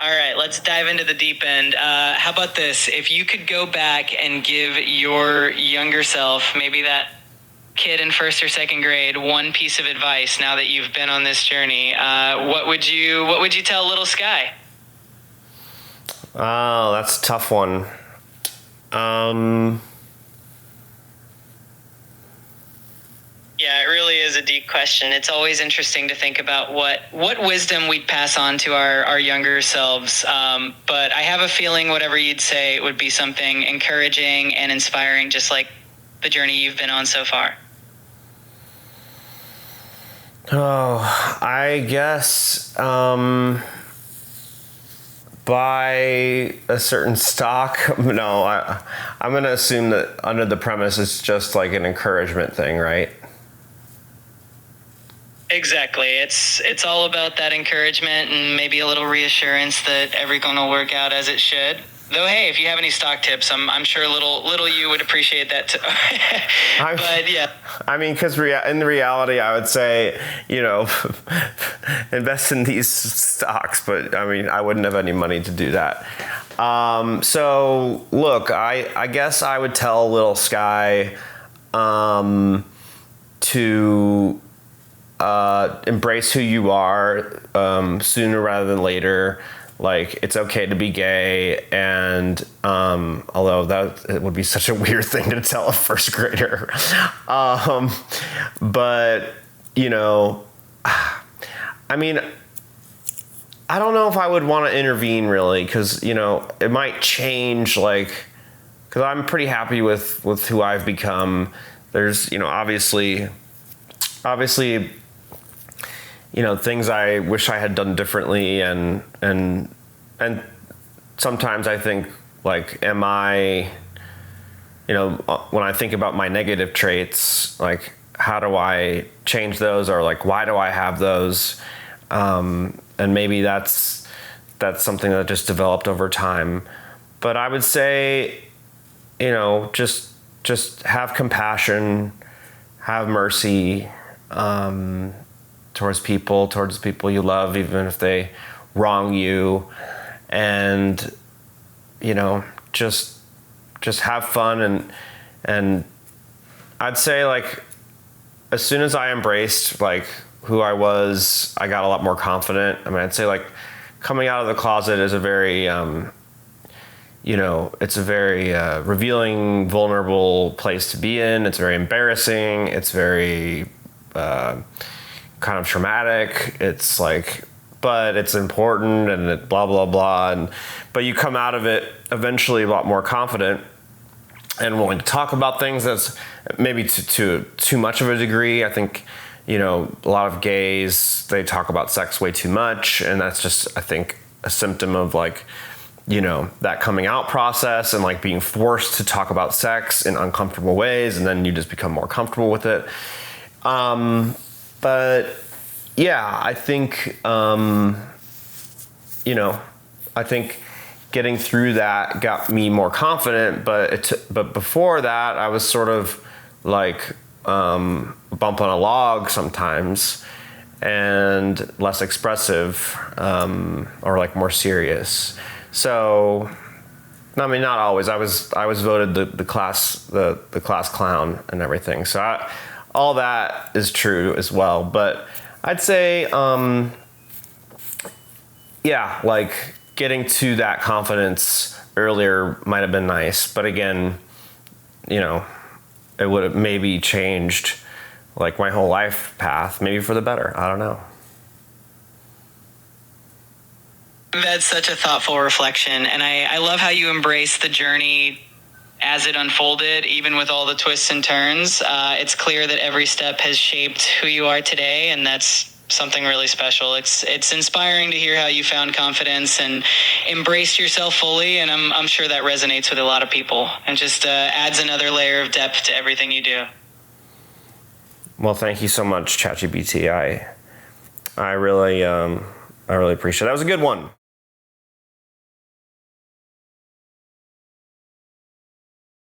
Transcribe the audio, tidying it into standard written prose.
All right, let's dive into the deep end. How about this? If you could go back and give your younger self, maybe that kid in first or second grade, one piece of advice now that you've been on this journey, what would you tell little Skye? Oh, that's a tough one. Um, Yeah, it really is a deep question. It's always interesting to think about what wisdom we'd pass on to our younger selves. But I have a feeling whatever you'd say would be something encouraging and inspiring, just like the journey you've been on so far. oh, I guess buy a certain stock. No, I'm going to assume that under the premise it's just like an encouragement thing, right? Exactly. It's all about that encouragement and maybe a little reassurance that everything will work out as it should. Though, hey, if you have any stock tips, I'm sure little you would appreciate that too. But yeah. I mean, because in reality, I would say, invest in these stocks, but I mean, I wouldn't have any money to do that. So look, I guess I would tell little Skye to embrace who you are sooner rather than later. Like, it's okay to be gay, and although it would be such a weird thing to tell a first grader, but I mean, I don't know if I would want to intervene really, because it might change, like, because I'm pretty happy with who I've become. There's obviously things I wish I had done differently, and sometimes I think, like, am I, when I think about my negative traits, like, how do I change those, or like, why do I have those? And maybe that's something that just developed over time. But I would say, just have compassion, have mercy, towards the people you love, even if they wrong you, and just have fun, and I'd say, like, as soon as I embraced, like, who I was, I got a lot more confident. I mean, I'd say, like, coming out of the closet is a very it's a very revealing, vulnerable place to be in. It's very embarrassing. It's very kind of traumatic. It's like, but it's important, and it blah blah blah, but you come out of it eventually a lot more confident and willing to talk about things that's maybe to too much of a degree. I think a lot of gays, they talk about sex way too much, and that's just, I think, a symptom of, like, that coming out process, and, like, being forced to talk about sex in uncomfortable ways, and then you just become more comfortable with it. But yeah, I think, I think getting through that got me more confident, but before that, I was sort of like, bump on a log sometimes, and less expressive, or like more serious. So, I mean, not always. I was voted the class clown and everything. So all that is true as well. But I'd say, yeah, like, getting to that confidence earlier might have been nice. But again, it would have maybe changed, like, my whole life path, maybe for the better. I don't know. That's such a thoughtful reflection, and I love how you embrace the journey as it unfolded, even with all the twists and turns. It's clear that every step has shaped who you are today, and that's something really special. It's inspiring to hear how you found confidence and embraced yourself fully, and I'm sure that resonates with a lot of people, and just adds another layer of depth to everything you do. Well, thank you so much, ChatGPT. I really appreciate it. That was a good one.